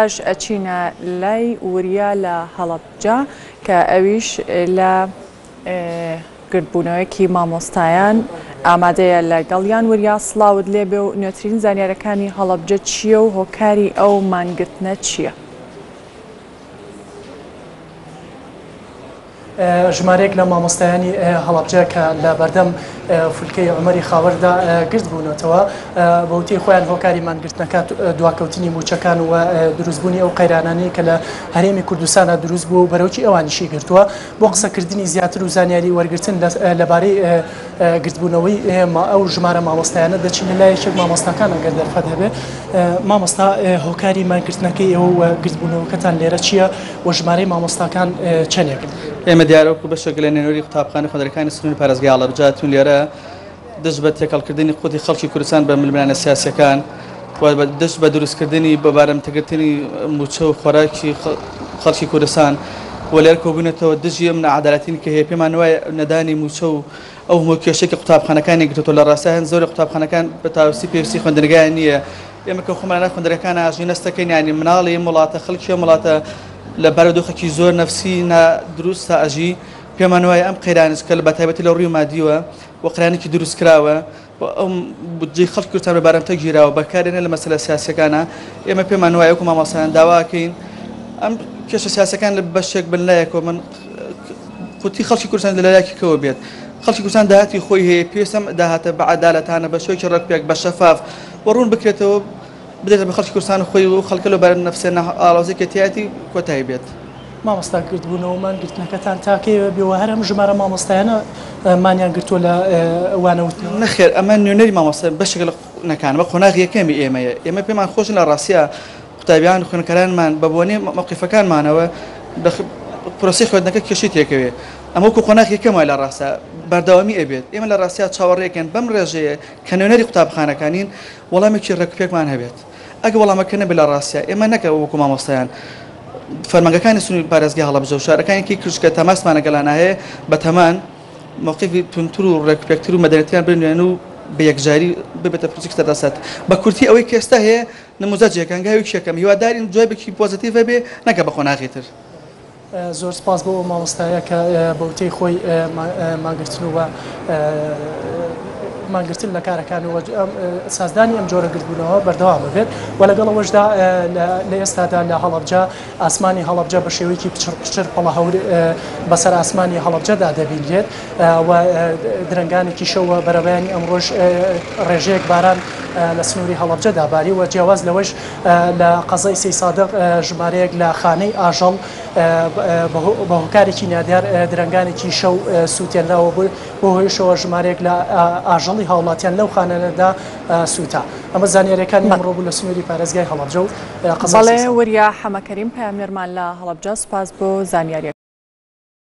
ئەچینە لای وریا لە هەڵەبجە کە ئەویش لە گرتبوونەوەیەکی مامۆستایان ئامادەیە لەگەڵیان وریا سڵاوت لێبێ و نوێترین زانیاریەکانی هەڵەبجە چییە و هۆکاری ئەو مانگرتنە چییە؟ ژمارەیەک لە مامۆستایانی هەڵەبجە کە لە بەردەم فولکەی عومەری خاوەردا گرت بوونەتەوە بە وتەی خۆیان هۆکاری مانگرتنەکە دواکەوتنی موچەکان و دروستبوونی ئەو قەیرانانەی کە لە هەرێمی کوردستانە دروست بوو بەرەوکی ئەوانیشی گرتووە بۆ قسەکردنی زیاتر و زانیاری وەرگرتن لەبارەی گرتبوونەوەی ئەو ژمارە مامۆستایانە دەچینە لای یەکێک مامۆستاکان ئەگەر دەرفەت هەبێ مامۆستا هۆکاری مانگرتنەکەی ئەو گرتبوونەوەکەتان لێرە چییە و ژمارەی مامۆستاکان چەندێکن؟ ئێمە دیارەوەکو بەشێک لە نێنەوەری قوتابخانە خوێندەرەکانی سنووری پارێزگای هەڵەبجەتون لێرە دەست بە تێکەڵکردنی قوتی خەڵکی کوردستان بە ململانە سیاسیەکان و دەست بە دروستکردنی بە بارەمتەگرتنی موچە و خۆراکی خەڵکی کوردستان و لێرە کۆبوونەتەوە دژی ئەم نەعەدالەتین کە هەیە پێمان وایە نەدانی موچە و ئەو هەموو کێشەی قوتابخانەکانی گرتووە لە ڕاستیان زۆری قوتابخانەکان بە تاوەسی پێویستی خوێندنگایان نییە ئێمە کە خۆمانە خوێندەرەکان ئاژنی نەستەکەین یانی مناڵی وڵاتە خەڵکی وڵاتە لە بارودۆخێکی زۆر نەفسی نادروستە ئەژی پێمان وایە ئەم قەیرانش کە لە بەتایبەتی لە ڕووی مادیوە و قەیرانێکی دروست کراوە ئەم بودجەی خەڵکی کوردستان بە بارەمتە گیراوە بەکارێنە لە مەسەلە سیاسیەکانە ئێمە پێمان وایە وەکو مامۆستایان داواکەین ئەم کێشە سیاسەکان لە بەشێک بن لایەکەوە من قوتی خەڵکی کوردستان لە لایەکێکەوە بێت خەڵکی کوردستان داهاتی خۆی هەیە پێویستە داهاتە بە عەدالەتانە بە شێوەیەکی ڕێکپێک بە شەفاف و ڕوون بکرێتەوە بدێتە بە خەڵکی کوردستان خۆی و خەڵکە لە بارە نەفسێ ئاڵۆزی کە تایەتی کۆتایی بێت مامۆستا گرتبوونەوە مانگرتنەکەتان تاکەوە بێەوە هەرم ژمارە مامۆستایانە مانیان گرتووە لە وانەوتنەوە نەخێر ئەمە نوێنەری مامۆستا بەشێک لە نەکانەوە قۆناغی یەکەمی ئێمەیە ئێمە پێمان خۆشن لە ڕاستیە قوتابیان خوێنکارانمان بە بۆنێ موقیفەکانمانەوە پرۆسی خوێندنەکە کێشی تێکەوێ ئەمە وەکو قۆناغ یەکەمە لە ڕاستە بەردەوامی ئەبێت ئێمە لە ڕاستیە چاوەڕێکێن بەم ڕێژەیە کە نوێنەری قوتابخانەکانین وەڵامێکی ڕێکپێکمان هەبێت ئەگە وەڵامەکە نەبێت لە ڕاستیە ئێمە نەکە وەکو مامۆستایان فەرمانگەکانی سنووری پارێزگای هەڵەبجە و شارەکانێکی کردکە تەماسمانە گەلانە هەیە بە تەمان موقیفی تونتر و ڕێکپێکتر و مەدەنیەتیان بنوێن و بە یەکجاری ببێتە پرۆجێکتە دەسەت بە کورتی ئەوەی کێستا هەیە نموزەجێکان گاوی شەکەم هیوادارین جوابێکی پۆزیتیڤ بێ نەکە بە قۆناغی تر زۆر سپاس بۆ مامۆستایە کە بەوتەی خۆی ماگرتن و مانگرتن لە کارەکانەوە سازدانی ئەم جۆرە گرتبوونەوە بەردەوام بێت و لەگەڵەوەشدا لە ئێستادا لە هەڵەبجە ئاسمانی هەڵەبجە بە شێوەیەکی پچر پەڵە هەور بەسەر ئاسمانی هەڵەبجەدا دەبینرێت و درنگانێکی شەوە بەرەبەیانی ئەمڕۆژ ڕێژەیەک باران لە سنووری هەڵەبجەدا باری و جیاواز لەوەش لە قەزای سەی سادق ژمارەیەک لە خانەی ئاژەڵ بە هۆکارێکی نادیار درنگانێکی شەو سووتێنراوە بۆ هۆی شەوە ژمارەیەک لە ئاژەڵی هاوڵاتیان لەو خانەدا سووتا ئەمە زانیاریەکانی ئەمڕۆ بوو لە سنووری پارێزگای هەڵەبجە و قەزاڵێ وریا حەمەکەریم پامێرمان لە هەڵەبجە سپاس بۆ زانیاری